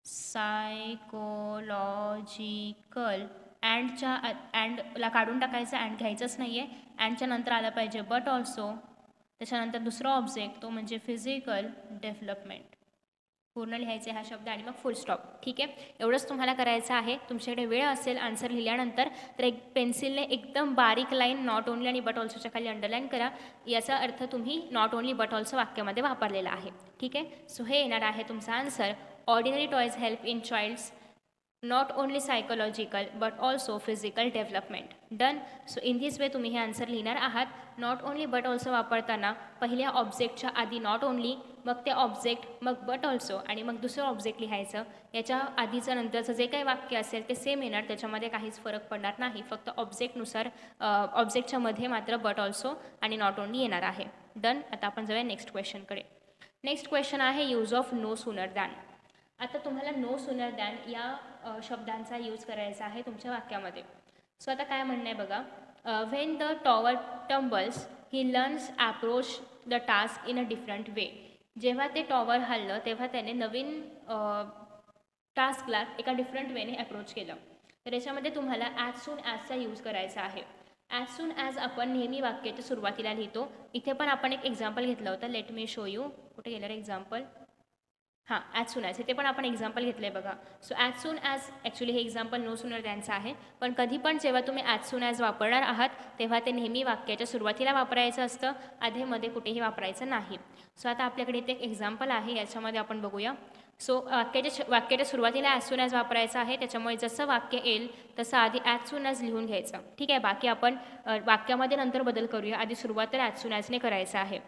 सायकोलॉजिकल अँडला काढून टाकायचं, अँड घ्यायचंच नाही आहे. अँडच्या नंतर आलं पाहिजे बट ऑल्सो, त्याच्यानंतर दुसरा ऑब्जेक्ट तो म्हणजे फिजिकल डेव्हलपमेंट. पूर्ण लिहायचे हा शब्द आणि मग फुल स्टॉप. ठीक आहे, एवढंच तुम्हाला करायचं आहे. तुमच्याकडे वेळ असेल आन्सर लिहिल्यानंतर तर एक पेन्सिलने एकदम बारीक लाईन नॉट ओनली आणि बट ऑल्सोच्या खाली अंडरलाईन करा. याचा अर्थ तुम्ही नॉट ओनली बट ऑल्सो वाक्यामध्ये वापरलेला आहे. ठीक आहे, सो हे येणार आहे तुमचा answer. Ordinary toys help in child's not only psychological but also physical development. Done. So in this way तुम्ही हे आन्सर लिहिणार आहात. नॉट ओनली बट ऑल्सो वापरताना पहिल्या ऑब्जेक्टच्या आधी नॉट ओनली, मग ते ऑब्जेक्ट, मग बट ऑल्सो आणि मग दुसरं ऑब्जेक्ट लिहायचं. याच्या आधीचं नंतरचं जे काही वाक्य असेल ते सेम येणार, त्याच्यामध्ये काहीच फरक पडणार नाही. फक्त ऑब्जेक्टनुसार ऑब्जेक्टच्या मध्ये मात्र बट ऑल्सो आणि नॉट ओनली येणार आहे. डन. आता आपण जाऊया नेक्स्ट क्वेश्चनकडे. नेक्स्ट क्वेश्चन आहे use of no sooner than. आता तुम्हाला नो सूनर दॅन या शब्दांचा यूज करायचा आहे तुमच्या वाक्यामध्ये. सो आता काय म्हणणं आहे बघा. When the tower tumbles he learns approach the task in a different वे. जेव्हा ते टॉवर हललं तेव्हा त्याने नवीन टास्कला एका डिफरंट वेने अप्रोच केलं. तर याच्यामध्ये तुम्हाला ॲज सून ॲजचा यूज करायचा आहे. ॲज सून ॲज आपण नेहमी वाक्याच्या सुरुवातीला लिहितो. इथे पण आपण एक एक्झाम्पल घेतलं होतं. Let me show you. कुठे गेलं रे एक्झाम्पल? As soon as. इथे पण आपण एक्झाम्पल घेतलं आहे बघा. So as soon as actually हे एक्झाम्पल नो सूनर दॅनचं आहे. पण कधी पण जेव्हा तुम्ही ॲज सून ॲज वापरणार आहात तेव्हा ते नेहमी वाक्याच्या सुरुवातीला वापरायचं असतं, आधेमध्ये कुठेही वापरायचं नाही. सो आता आपल्याकडे इथे एक एक्झाम्पल आहे, याच्यामध्ये आपण बघूया. सो वाक्याच्या सुरुवातीला ॲज सून ॲज वापरायचं आहे, त्याच्यामुळे जसं वाक्य येईल तसं आधी ॲज सून ॲज लिहून घ्यायचं. ठीक आहे, बाकी आपण वाक्यामध्ये नंतर बदल करूया. आधी सुरुवात तर ॲज सून ॲजने करायचं आहे.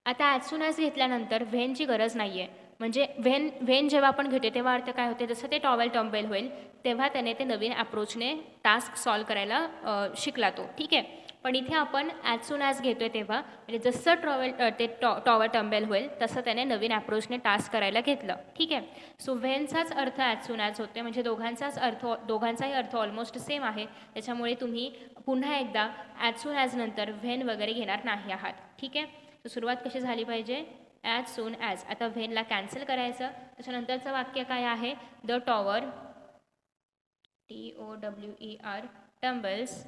आता ॲज सून ॲज घेतल्यानंतर व्हेनची गरज नाही आहे. म्हणजे व्हेन जेव्हा आपण घेतो तेव्हा अर्थ काय होते, जसं ते टॉवेल टम्बेल होईल तेव्हा त्याने ते नवीन अप्रोचने टास्क सॉल्व करायला शिकला तो. ठीक आहे, पण इथे आपण ॲज सून ॲज घेतो आहे तेव्हा म्हणजे जसं टॉवर टम्बेल होईल तसं त्याने नवीन अप्रोचने टास्क करायला घेतलं. ठीक आहे, सो व्हेनचाच अर्थ ॲज सून ॲज होते, म्हणजे दोघांचाही अर्थ ऑलमोस्ट सेम आहे. त्याच्यामुळे तुम्ही पुन्हा एकदा ॲज सून ॲज नंतर व्हेन वगैरे घेणार नाही आहात. ठीक आहे, तर सुरुवात कशी झाली पाहिजे, ॲज सून ॲज. आता व्हेनला कॅन्सल करायचं. त्याच्यानंतरचं वाक्य काय आहे, द टॉवर TOWER टम्बल्स.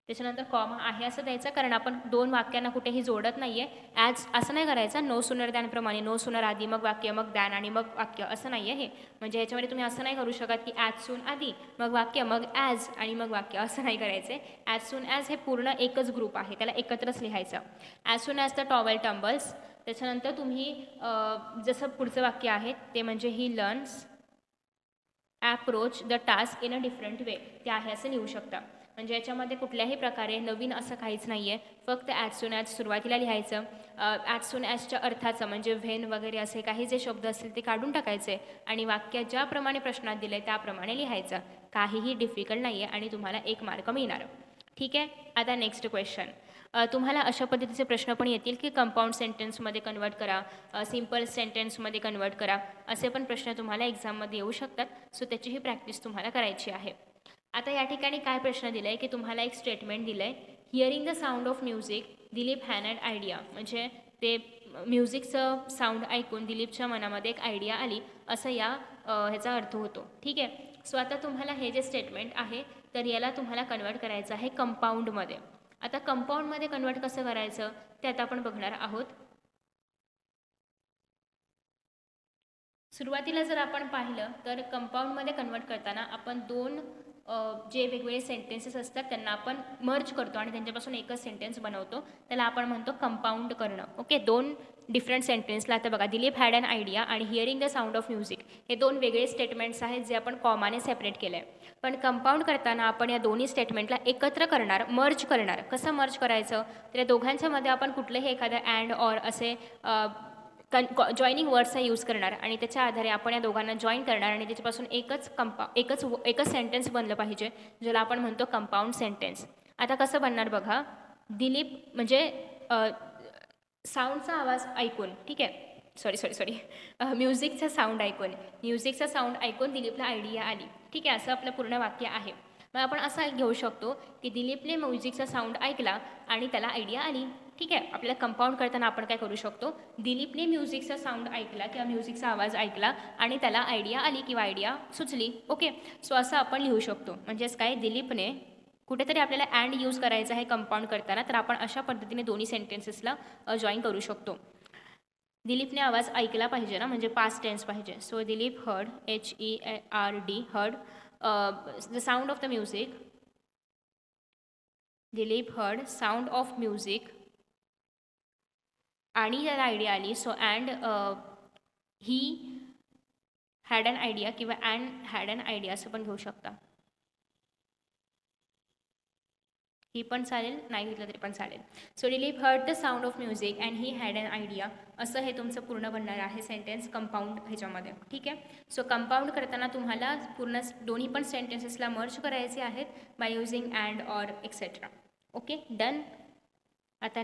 त्याच्यानंतर कॉमा आहे असं द्यायचं, कारण आपण दोन वाक्यांना कुठेही जोडत नाही आहे. ॲज असं नाही करायचं नो सूनर दॅनप्रमाणे, नो सूनर आधी मग वाक्य मग दॅन आणि मग वाक्य, असं नाही आहे हे. म्हणजे ह्याच्यामध्ये तुम्ही असं नाही करू शकत की ॲज सून आधी मग वाक्य मग ॲज आणि मग वाक्य, असं नाही करायचं आहे. ॲज सून ॲज हे पूर्ण एकच ग्रुप आहे, त्याला एकत्रच लिहायचं. As soon as the towel tumbles. त्याच्यानंतर तुम्ही जसं पुढचं वाक्य आहे ते म्हणजे he learns approach the task in a different way, ते आहे असं लिहू शकता. म्हणजे याच्यामध्ये कुठल्याही प्रकारे नवीन असं काहीच नाही आहे, फक्त ॲज सून ॲज सुरुवातीला लिहायचं. ॲज सून ॲजच्या अर्थाचं म्हणजे व्हेन वगैरे असे काही जे शब्द असतील ते काढून टाकायचे आणि वाक्य ज्याप्रमाणे प्रश्नात दिले त्याप्रमाणे लिहायचं. काहीही डिफिकल्ट नाही आहे आणि तुम्हाला 1 मार्क मिळणार. ठीक आहे, आता नेक्स्ट क्वेश्चन. तुम्हाला अशा पद्धतीचे प्रश्न पण येतील की कंपाऊंड सेंटेन्समध्ये कन्वर्ट करा, सिम्पल सेंटेन्समध्ये कन्वर्ट करा, असे पण प्रश्न तुम्हाला एक्झाममध्ये येऊ शकतात. सो त्याचीही प्रॅक्टिस तुम्हाला करायची आहे. आता या ठिकाणी काय प्रश्न दिला आहे की तुम्हाला एक स्टेटमेंट दिलं आहे, hearing the sound of music Dilip had an idea. म्हणजे ते म्युझिकचं साऊंड ऐकून दिलीपच्या मनामध्ये एक आयडिया आली, असं ह्याचा अर्थ होतो. ठीक आहे, सो आता तुम्हाला हे जे स्टेटमेंट आहे तर याला तुम्हाला कन्वर्ट करायचं आहे कंपाऊंडमध्ये. आता कंपाऊंडमध्ये कन्वर्ट कसं करायचं ते आता आपण बघणार आहोत. सुरुवातीला जर आपण पाहिलं तर कंपाऊंडमध्ये कन्वर्ट करताना आपण 2 जे वेगवेगळे सेंटेन्सेस असतात त्यांना आपण मर्ज करतो आणि त्यांच्यापासून एकच सेंटेन्स बनवतो, त्याला आपण म्हणतो कंपाऊंड करणं. ओके, 2 डिफरंट सेंटेन्सला आता बघा, दिलीप हॅड अन आयडिया आणि hearing the sound of music, हे 2 वेगळे स्टेटमेंट्स आहेत जे आपण कॉमाने सेपरेट केले आहे. पण कंपाऊंड करताना आपण या दोन्ही स्टेटमेंटला एकत्र करणार, मर्ज करणार. कसं मर्ज करायचं, तर या दोघांच्या मध्ये आपण कुठलंही एखादं अँड ऑर असे जॉईनिंग वर्ड्सचा यूज करणार आणि त्याच्या आधारे आपण या दोघांना जॉईन करणार आणि त्याच्यापासून एकच सेंटेन्स बनलं पाहिजे, ज्याला आपण म्हणतो कंपाऊंड सेंटेन्स. आता कसं बनणार बघा, दिलीप म्हणजे साऊंडचा आवाज ऐकून, ठीक आहे, सॉरी म्युझिकचा साऊंड ऐकून दिलीपला आयडिया आली, ठीक आहे, असं आपलं पूर्ण वाक्य आहे. मग आपण असं घेऊ शकतो की दिलीपने म्युझिकचा साऊंड ऐकला आणि त्याला आयडिया आली. ठीक आहे, आपल्याला कंपाऊंड करताना आपण काय करू शकतो, दिलीपने म्युझिकचा साऊंड ऐकला किंवा म्युझिकचा आवाज ऐकला आणि त्याला आयडिया आली किंवा आयडिया सुचली. ओके, सो असं आपण लिहू शकतो. म्हणजेच काय, दिलीपने कुठेतरी आपल्याला अँड यूज करायचं आहे कंपाऊंड करताना, तर आपण अशा पद्धतीने दोन्ही सेंटेन्सेसला जॉईन करू शकतो. दिलीपने आवाज ऐकला पाहिजे ना, म्हणजे पास्ट टेन्स पाहिजे. So Dilip heard, HERD, heard the sound of the music. Dilip heard sound of music आणि त्याला आयडिया आली. So and he had an idea किंवा अँड हॅड अन आयडिया असं पण घेऊ शकता. ही पण चालेल, नाही घेतलं तरी पण चालेल. So Dilip heard the sound of music and he had an idea, असं हे तुमचं पूर्ण बनणार आहे सेंटेन्स कंपाऊंड ह्याच्यामध्ये. ठीक आहे, सो कंपाऊंड करताना तुम्हाला पूर्ण दोन्ही पण सेंटेन्सेसला मर्ज करायचे आहेत by using and or etcetera. Okay, done. आता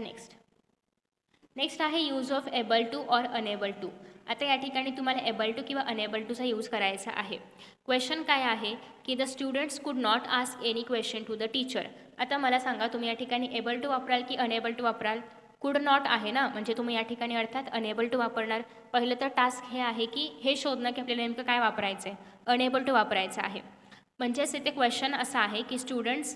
नेक्स्ट आहे use of able to or enable to. आता या ठिकाणी तुम्हाला एबल टू किंवा अनेबल टूचा यूज करायचा आहे. क्वेश्चन काय आहे की the students could not ask any question to the teacher. आता मला सांगा, तुम्ही या ठिकाणी एबल टू वापराल की अनेबल टू वापराल? कुड नॉट आहे ना, म्हणजे तुम्ही या ठिकाणी अर्थात अनेबल टू वापरणार. पहिलं तर टास्क हे आहे की हे शोधणं की आपल्याला नेमकं काय वापरायचं आहे, अनेबल टू वापरायचं आहे. म्हणजेच इथे क्वेश्चन असा आहे की स्टुडंट्स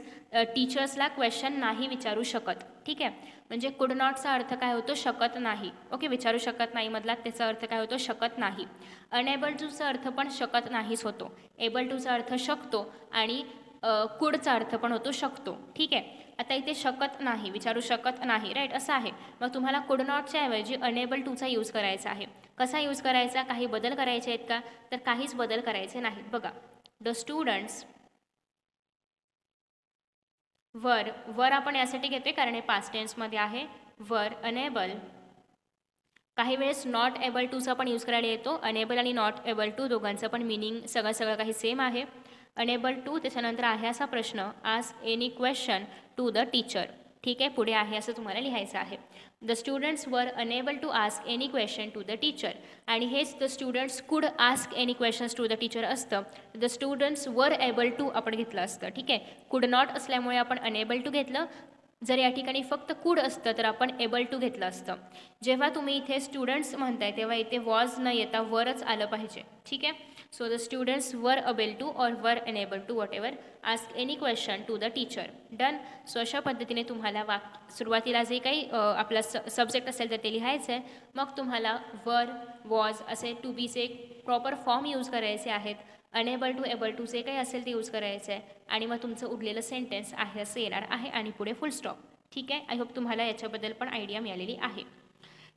टीचर्सला क्वेश्चन नाही विचारू शकत. ठीक आहे, म्हणजे कुड नॉटचा अर्थ काय होतो, शकत नाही. ओके, विचारू शकत नाही मधला त्याचा अर्थ काय होतो, शकत नाही. अनेबल टूचा अर्थ पण शकत नाहीच होतो. एबल टूचा अर्थ शकतो आणि कुडचा अर्थ पण होतो शकतो. ठीक आहे, आता इथे शकत नाही, विचारू शकत नाही, राईट, असं आहे. मग तुम्हाला कुड नॉटच्या ऐवजी अनेबल टूचा यूज करायचा आहे. कसा यूज करायचा, काही बदल करायचे आहेत का, तर काहीच बदल करायचे नाहीत. बघा, द स्टुडंट्स वर आपण यासाठी घेते कारण हे पास्ट टेन्समध्ये आहे. वर अनेबल, काही वेळेस नॉट एबल टूचा पण यूज करायला येतो. अनेबल आणि नॉट एबल टू दोघांचं पण मिनिंग सगळं काही सेम आहे. अनेबल टू, त्याच्यानंतर आहे असा प्रश्न, ask any question to the teacher. ठीक आहे, पुढे आहे असं तुम्हाला लिहायचं आहे. The students were able to ask any question to the teacher, आणि हेच the students could ask any questions to the teacher असतं. The students were able to आपण घेतलं असतं. ठीक आहे, कुड नॉट असल्यामुळे आपण अनेबल टू घेतलं. जर या ठिकाणी फक्त कुड असतं तर आपण एबल टू घेतलं असतं. जेव्हा तुम्ही इथे स्टुडंट्स म्हणताय तेव्हा इथे वॉज न येता वरच आलं पाहिजे. ठीक आहे, so the students were able to or were enable to whatever ask any question to the teacher. Done. So अशा पद्धतीने तुम्हाला सुरुवातीला जे काही आपला सब्जेक्ट असेल तर ते लिहायचं आहे. मग तुम्हाला वर, वॉज असे टू बीचे प्रॉपर फॉर्म यूज करायचे आहेत. अनेबल टू, एबल टू जे काही असेल ते यूज करायचं आहे आणि मग तुमचं उरलेलं सेंटेन्स आहे असं येणार आहे आणि पुढे फुल स्टॉप. ठीक आहे, आय होप तुम्हाला याच्याबद्दल पण आयडिया मिळालेली आहे.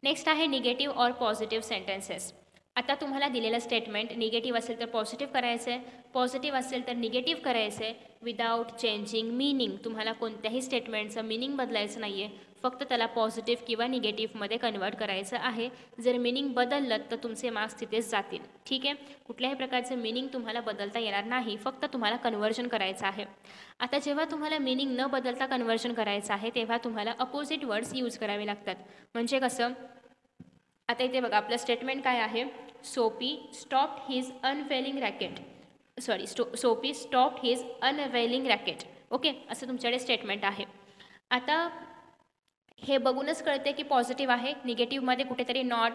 नेक्स्ट आहे निगेटिव्ह ऑर पॉझिटिव्ह सेंटेन्सेस. आता तुम्हाला दिलेलं स्टेटमेंट निगेटिव्ह असेल तर पॉझिटिव्ह करायचं आहे, पॉझिटिव्ह असेल तर निगेटिव्ह करायचं आहे विदाऊट चेंजिंग मिनिंग. तुम्हाला कोणत्याही स्टेटमेंटचं मिनिंग बदलायचं नाही आहे, फक्त त्याला पॉझिटिव्ह किंवा निगेटिव्हमध्ये कन्वर्ट करायचं आहे. जर मिनिंग बदललं तर तुमचे मार्क्स तिथेच जातील. ठीक आहे, कुठल्याही प्रकारचं मिनिंग तुम्हाला बदलता येणार नाही, फक्त तुम्हाला कन्व्हर्जन करायचं आहे. आता जेव्हा तुम्हाला मिनिंग न बदलता कन्व्हर्जन करायचं आहे तेव्हा तुम्हाला अपोजिट वर्ड्स यूज करावे लागतात. म्हणजे कसं, आता इथे बघा आपलं स्टेटमेंट काय आहे, सोपी स्टॉप्ड हिज अनवेलिंग रॅकेट. सोपी stopped his unveiling racket. Okay, असं तुमच्याकडे स्टेटमेंट आहे. आता हे बघूनच कळते की पॉझिटिव्ह आहे. निगेटिव्हमध्ये कुठेतरी नॉट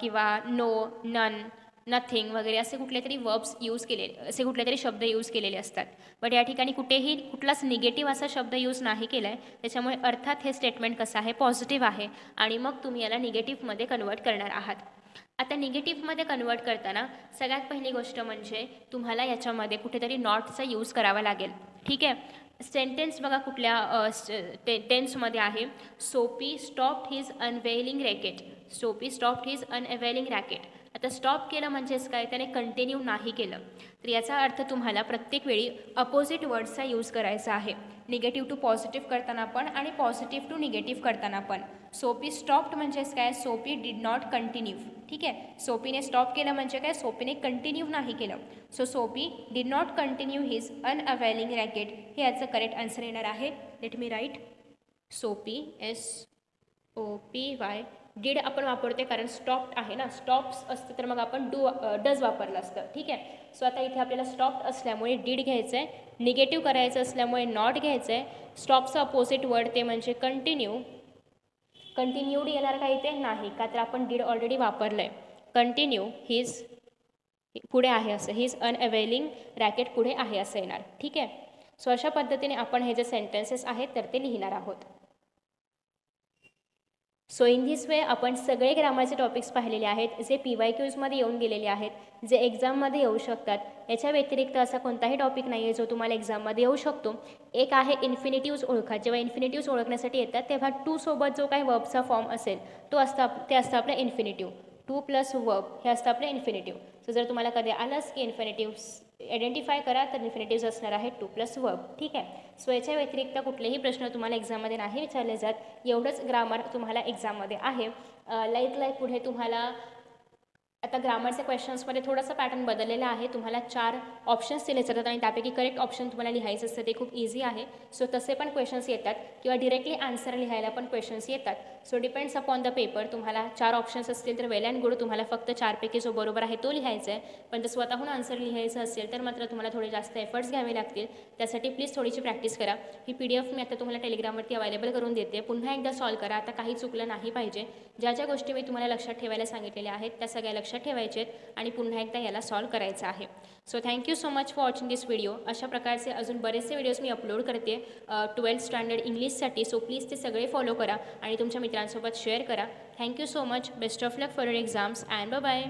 किंवा नो, नन नथिंग वगैरे असे कुठले तरी वर्ब्स यूज केलेले, असे कुठले तरी शब्द यूज केलेले असतात. बट या ठिकाणी कुठेही कुठलाच निगेटिव्ह असा शब्द यूज नाही केला आहे. त्याच्यामुळे अर्थात हे स्टेटमेंट कसं आहे, पॉझिटिव्ह आहे आणि मग तुम्ही याला निगेटिव्हमध्ये कन्वर्ट करणार आहात. आता निगेटिव्हमध्ये कन्वर्ट करताना सगळ्यात पहिली गोष्ट म्हणजे तुम्हाला याच्यामध्ये कुठेतरी नॉटचा यूज करावा लागेल. ठीक आहे. सेंटेन्स बघा कुठल्या टेन्समध्ये आहे. सोपी स्टॉप्ड हिज अनवेलिंग रॅकेट. सोपी स्टॉप्ड हिज अनअवेलिंग रॅकेट. आता स्टॉप केलं म्हणजेच काय, त्याने कंटिन्यू नाही केलं. तर याचा अर्थ तुम्हाला प्रत्येक वेळी अपोजिट वर्ड्सचा यूज करायचा आहे. निगेटिव्ह टू पॉझिटिव्ह करताना पण आणि पॉझिटिव्ह टू निगेटिव्ह करताना पण. सोपी स्टॉप्ड म्हणजेच काय, सोपी डिड नॉट कंटिन्यू. ठीक आहे. सोपीने स्टॉप केलं म्हणजे काय, सोपीने कंटिन्यू नाही केलं. So Sopy did not continue his unavailing racket हे याचं करेक्ट आन्सर येणार आहे. Let me write. Sopy SOPY did आपण वापरते कारण स्टॉप्ड आहे ना, स्टॉप्स असतं तर मग आपण डज वापरलं असतं. ठीक आहे. सो आता इथे आपल्याला स्टॉप्ड असल्यामुळे डीड घ्यायचं आहे, निगेटिव्ह करायचं असल्यामुळे नॉट घ्यायचं आहे. स्टॉपचं अपोजिट वर्ड ते म्हणजे कंटिन्यू. कंटिन्यूड येणार का इथे, नाही, का तर आपण डीड ऑलरेडी वापरलं आहे. कंटिन्यू हिज पुढे आहे असं, हिज अनअवेलिंग रॅकेट पुढे आहे असं येणार. ठीक आहे. सो अशा पद्धतीने आपण हे जे सेंटेन्सेस आहेत तर ते लिहिणार आहोत. सो इन धिस वे आपण सगळे ग्रामरचे टॉपिक्स पाहिलेले आहेत, जे PYQजमध्ये येऊन गेलेले आहेत, जे एक्झाममध्ये येऊ शकतात. याच्या व्यतिरिक्त असा कोणताही टॉपिक नाही आहे जो तुम्हाला एक्झाममध्ये येऊ शकतो. एक आहे इन्फिनिटिव्ज ओळखा. जेव्हा इन्फिनिटिव्ज ओळखण्यासाठी येतात तेव्हा टू सोबत जो काही वर्बचा फॉर्म असेल ते असतं आपलं इन्फिनिटिव्ह. टू प्लस वर्ब हे असतं आपलं इन्फिनिटिव्ह. सो जर तुम्हाला कधी आलंच की इन्फिनिटिव्स आयडेंटिफाय करा तर इन्फिनिटिव्ज असणार आहे टू प्लस वर्ब. ठीक आहे. सो याच्या व्यतिरिक्त कुठलेही प्रश्न तुम्हाला एक्झाममध्ये नाही विचारले जात. एवढंच ग्रामर तुम्हाला एक्झाममध्ये आहे. लाईक पुढे तुम्हाला आता ग्रामरच्या क्वेश्चन्समध्ये थोडंसं पॅटर्न बदललेलं आहे. तुम्हाला 4 ऑप्शन्स दिले जातात आणि त्यापैकी करेक्ट ऑप्शन तुम्हाला लिहायचं असतं. ते खूप इझी आहे. सो तसे पण क्वेश्चन्स येतात किंवा डिरेक्टली आन्सर लिहायला पण क्वेश्चन्स येतात. So depends upon the paper. तुम्हाला 4 ऑप्शन्स असतील तर वेल अँड गुड. तुम्हाला फक्त 4 पैकी जो बरोबर आहे तो लिहायचा आहे. पण जर स्वतःहून आन्सर लिहायचं असेल तर मात्र तुम्हाला थोडे जास्त एफर्ट्स घ्यावे लागतील. त्यासाठी प्लीज थोडीशी प्रॅक्टिस करा. ही PDF मी आता तुम्हाला टेलिग्रामवरती अवेलेबल करून देते. पुन्हा एकदा सॉल्व करा. आता काही चुकलं नाही पाहिजे. ज्या ज्या गोष्टी मी तुम्हाला लक्षात ठेवायला सांगितलेल्या आहेत त्या सगळ्या लक्षात ठेवायच्या आहेत आणि पुन्हा एकदा याला सॉल्व करायचं आहे. So thank you so much for watching this video. अशा प्रकारचे अजून बरेचसे व्हिडिओज मी अपलोड करते 12th स्टँडर्ड इंग्लिशसाठी. सो प्लीज ते सगळे फॉलो करा आणि तुमच्या मित्रांसोबत शेअर करा. Thank you so much. Best of luck for your exams and bye.